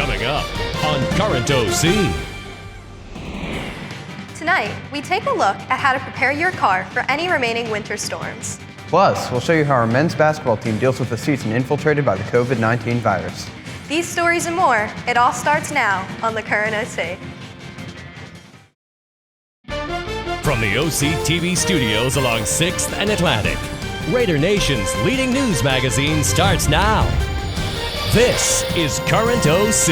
Coming up on Current OC. Tonight, we take a look at how to prepare your car for any remaining winter storms. Plus, we'll show you how our men's basketball team deals with the season infiltrated by the COVID-19 virus. These stories and more, it all starts now on the Current OC. From the OC TV studios along 6th and Atlantic, Raider Nation's leading news magazine starts now. This is Current OC.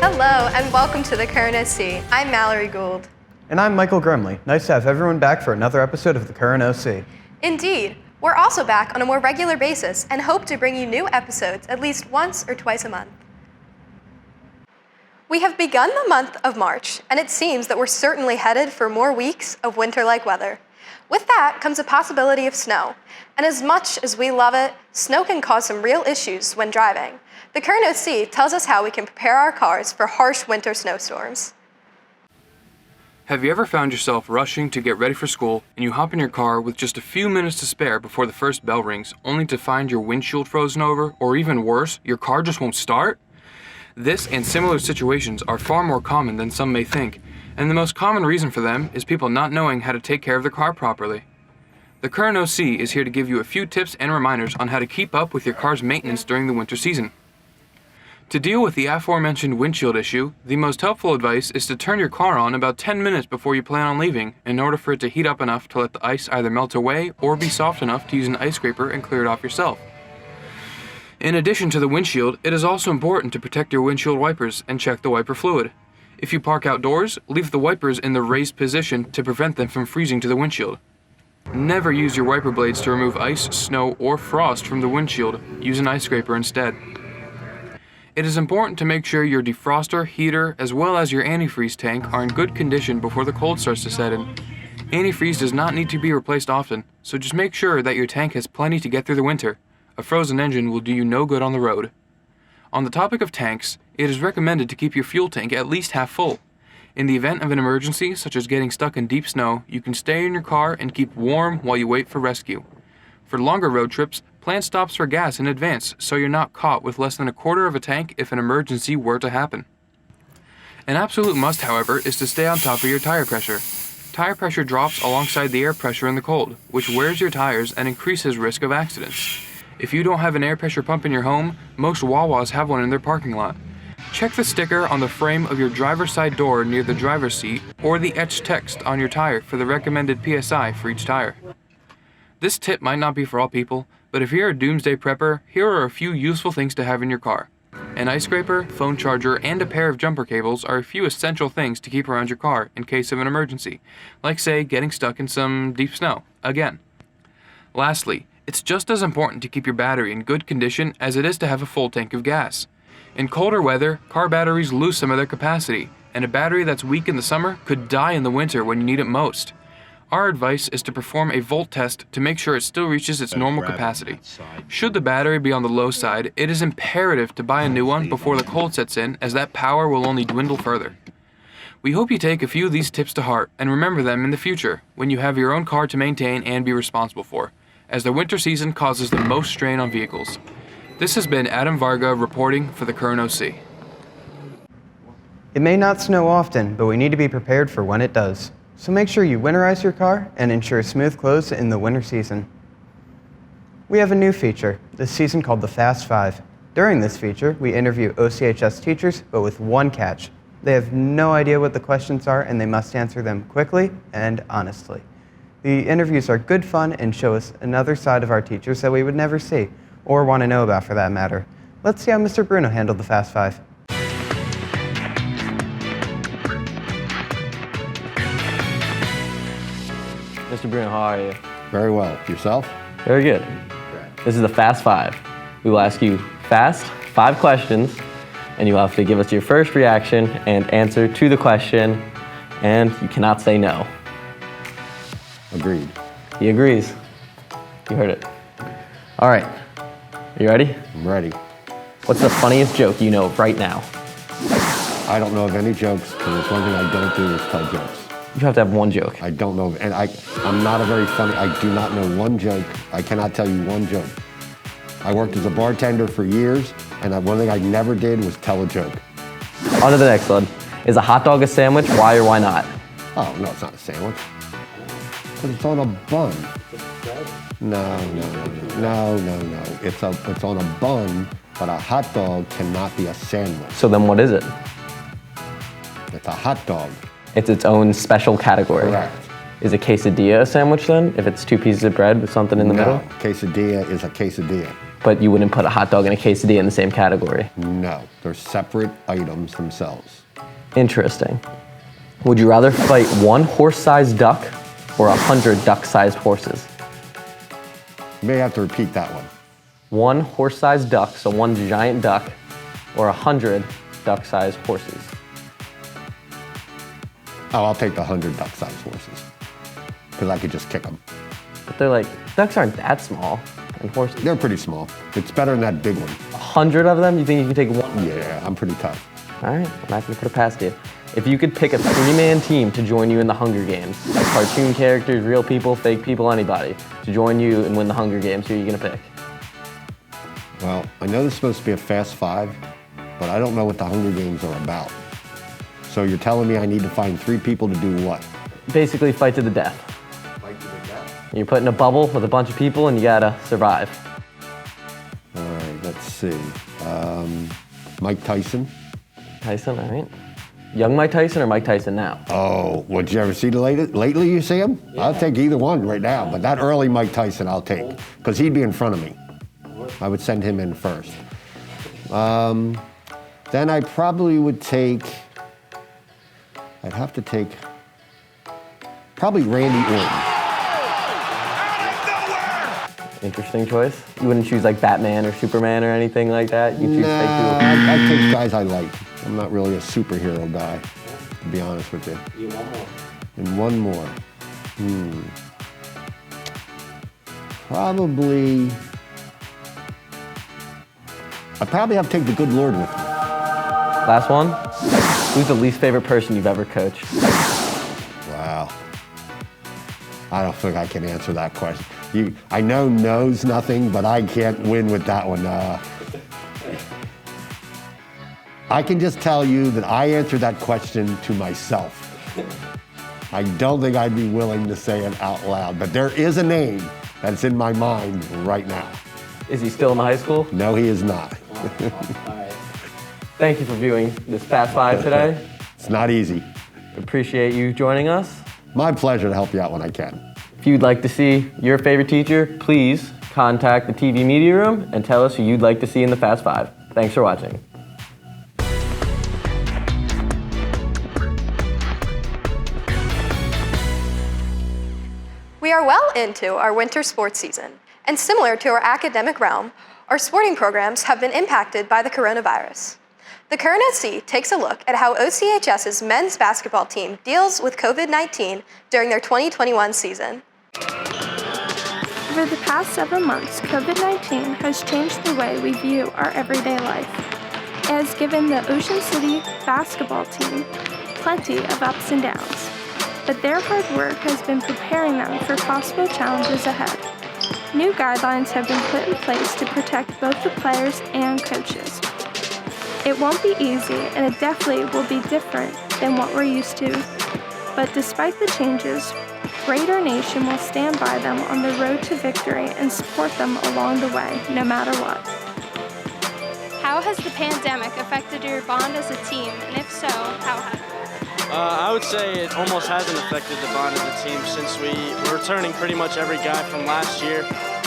Hello and welcome to the Current OC. I'm Mallory Gould. And I'm Michael Grimley. Nice to have everyone back for another episode of the Current OC. Indeed, we're also back on a more regular basis and hope to bring you new episodes at least once or twice a month. We have begun the month of March, and it seems that we're certainly headed for more weeks of winter-like weather. With that comes a possibility of snow, and as much as we love it, snow can cause some real issues when driving. The Current OC tells us how we can prepare our cars for harsh winter snowstorms. Have you ever found yourself rushing to get ready for school and you hop in your car with just a few minutes to spare before the first bell rings, only to find your windshield frozen over, or even worse, your car just won't start? This and similar situations are far more common than some may think, and the most common reason for them is people not knowing how to take care of their car properly. The Current OC is here to give you a few tips and reminders on how to keep up with your car's maintenance during the winter season. To deal with the aforementioned windshield issue, the most helpful advice is to turn your car on about 10 minutes before you plan on leaving in order for it to heat up enough to let the ice either melt away or be soft enough to use an ice scraper and clear it off yourself. In addition to the windshield, it is also important to protect your windshield wipers and check the wiper fluid. If you park outdoors, leave the wipers in the raised position to prevent them from freezing to the windshield. Never use your wiper blades to remove ice, snow, or frost from the windshield. Use an ice scraper instead. It is important to make sure your defroster, heater, as well as your antifreeze tank are in good condition before the cold starts to set in. Antifreeze does not need to be replaced often, so just make sure that your tank has plenty to get through the winter. A frozen engine will do you no good on the road. On the topic of tanks, it is recommended to keep your fuel tank at least half full. In the event of an emergency, such as getting stuck in deep snow, you can stay in your car and keep warm while you wait for rescue. For longer road trips, plan stops for gas in advance so you're not caught with less than a quarter of a tank if an emergency were to happen. An absolute must, however, is to stay on top of your tire pressure. Tire pressure drops alongside the air pressure in the cold, which wears your tires and increases risk of accidents. If you don't have an air pressure pump in your home, most Wawas have one in their parking lot. Check the sticker on the frame of your driver's side door near the driver's seat or the etched text on your tire for the recommended PSI for each tire. This tip might not be for all people, but if you're a doomsday prepper, here are a few useful things to have in your car. An ice scraper, phone charger, and a pair of jumper cables are a few essential things to keep around your car in case of an emergency, like say getting stuck in some deep snow, again. Lastly, it's just as important to keep your battery in good condition as it is to have a full tank of gas. In colder weather, car batteries lose some of their capacity, and a battery that's weak in the summer could die in the winter when you need it most. Our advice is to perform a volt test to make sure it still reaches its normal capacity. Should the battery be on the low side, it is imperative to buy a new one before the cold sets in, as that power will only dwindle further. We hope you take a few of these tips to heart and remember them in the future when you have your own car to maintain and be responsible for, as the winter season causes the most strain on vehicles. This has been Adam Varga reporting for the Current OC. It may not snow often, but we need to be prepared for when it does. So make sure you winterize your car and ensure smooth close in the winter season. We have a new feature this season called the Fast Five. During this feature, we interview OCHS teachers, but with one catch. They have no idea what the questions are and they must answer them quickly and honestly. The interviews are good fun and show us another side of our teachers that we would never see, or want to know about for that matter. Let's see how Mr. Bruno handled the Fast Five. Mr. Bruno, how are you? Very well. Yourself? Very good. This is the Fast Five. We will ask you fast 5 questions, and you will have to give us your first reaction and answer to the question, and you cannot say no. Agreed. He agrees. You heard it. All right. Are you ready? I'm ready. What's the funniest joke you know right now? I don't know of any jokes, because there's one thing I don't do is tell jokes. You have to have one joke. I don't know, and I'm not a very funny, I do not know one joke. I cannot tell you one joke. I worked as a bartender for years, and one thing I never did was tell a joke. On to the next one. Is a hot dog a sandwich? Why or why not? Oh, no, it's not a sandwich. Because it's on a bun. No. It's on a bun, but a hot dog cannot be a sandwich. So then what is it? It's a hot dog. It's its own special category. Correct. Is a quesadilla a sandwich then, if it's 2 pieces of bread with something in the middle? No, quesadilla is a quesadilla. But you wouldn't put a hot dog and a quesadilla in the same category? No, they're separate items themselves. Interesting. Would you rather fight 1 horse-sized duck or 100 duck-sized horses? You may have to repeat that one. 1 horse-sized duck, so 1 giant duck, or 100 duck-sized horses? Oh, I'll take the 100 duck-sized horses, because I could just kick them. But they're like, ducks aren't that small, and horses. They're pretty small. It's better than that big one. 100 of them? You think you can take 1? Yeah, I'm pretty tough. All right, I'm not gonna put it past you. If you could pick a 3-man team to join you in the Hunger Games, like cartoon characters, real people, fake people, anybody, to join you and win the Hunger Games, who are you gonna pick? Well, I know this is supposed to be a Fast 5, but I don't know what the Hunger Games are about. So you're telling me I need to find 3 people to do what? Basically, fight to the death. Fight to the death? You're put in a bubble with a bunch of people and you gotta survive. All right, let's see. Mike Tyson. Tyson, all right. Young Mike Tyson or Mike Tyson now? Oh, would you ever see the lately you see him? Yeah. I'll take either one right now, but that early Mike Tyson I'll take, because he'd be in front of me. I would send him in first. Then I probably would take, I'd have to take probably Randy Orton. Interesting choice. You wouldn't choose like Batman or Superman or anything like that? You choose fake people? I'd take guys I like. I'm not really a superhero guy, to be honest with you. You want more? And one more. Probably, I'd probably have to take the good Lord with me. Last one. Who's the least favorite person you've ever coached? Wow. I don't think I can answer that question. I know knows nothing, but I can't win with that one. I can just tell you that I answered that question to myself. I don't think I'd be willing to say it out loud, but there is a name that's in my mind right now. Is he still in high school? No, he is not. Thank you for viewing this Fast 5 today. It's not easy. Appreciate you joining us. My pleasure to help you out when I can. If you'd like to see your favorite teacher, please contact the TV Media Room and tell us who you'd like to see in the Fast 5. Thanks for watching. We are well into our winter sports season, and similar to our academic realm, our sporting programs have been impacted by the coronavirus. The Current OC takes a look at how OCHS's men's basketball team deals with COVID-19 during their 2021 season. Over the past several months, COVID-19 has changed the way we view our everyday life. It has given the Ocean City basketball team plenty of ups and downs, but their hard work has been preparing them for possible challenges ahead. New guidelines have been put in place to protect both the players and coaches. It won't be easy, and it definitely will be different than what we're used to. But despite the changes, Raider Nation will stand by them on the road to victory and support them along the way, no matter what. How has the pandemic affected your bond as a team, and if so, how has it? I would say it almost hasn't affected the bond of the team since we're returning pretty much every guy from last year,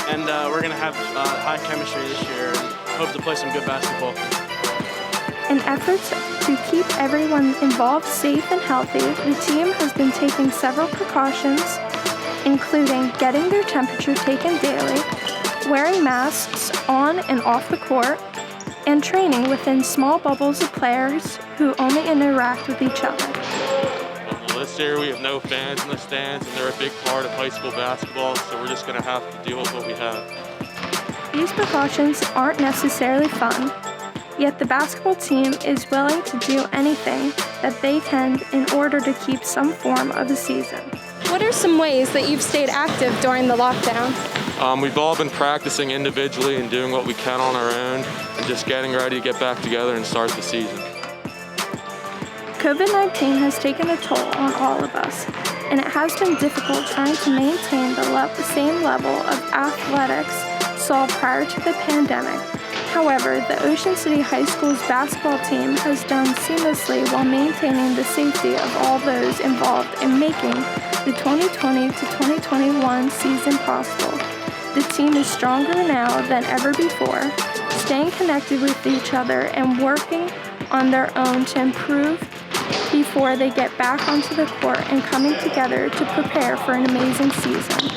and we're going to have high chemistry this year and hope to play some good basketball. In efforts to keep everyone involved safe and healthy, the team has been taking several precautions, including getting their temperature taken daily, wearing masks on and off the court, and training within small bubbles of players who only interact with each other. This year we have no fans in the stands, and they're a big part of high school basketball, so we're just going to have to deal with what we have. These precautions aren't necessarily fun. Yet the basketball team is willing to do anything that they can in order to keep some form of the season. What are some ways that you've stayed active during the lockdown? We've all been practicing individually and doing what we can on our own and just getting ready to get back together and start the season. COVID-19 has taken a toll on all of us, and it has been difficult trying to maintain the same level of athletics saw prior to the pandemic. However, the Ocean City High School's basketball team has done seamlessly while maintaining the safety of all those involved in making the 2020 to 2021 season possible. The team is stronger now than ever before, staying connected with each other and working on their own to improve before they get back onto the court and coming together to prepare for an amazing season.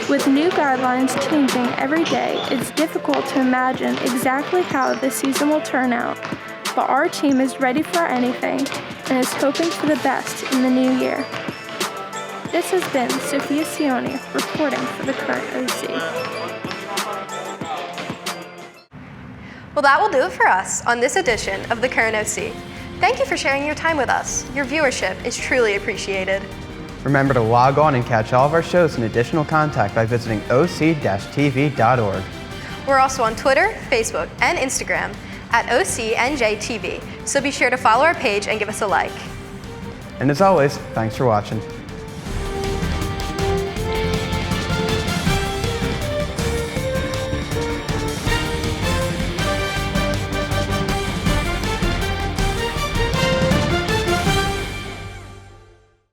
With new guidelines changing every day, it's difficult to imagine exactly how the season will turn out, but our team is ready for anything and is hoping for the best in the new year. This has been Sophia Sione reporting for the Current OC. Well, that will do it for us on this edition of the Current OC. Thank you for sharing your time with us. Your viewership is truly appreciated. Remember to log on and catch all of our shows and additional content by visiting oc-tv.org. We're also on Twitter, Facebook, and Instagram at OCNJTV, so be sure to follow our page and give us a like. And as always, thanks for watching.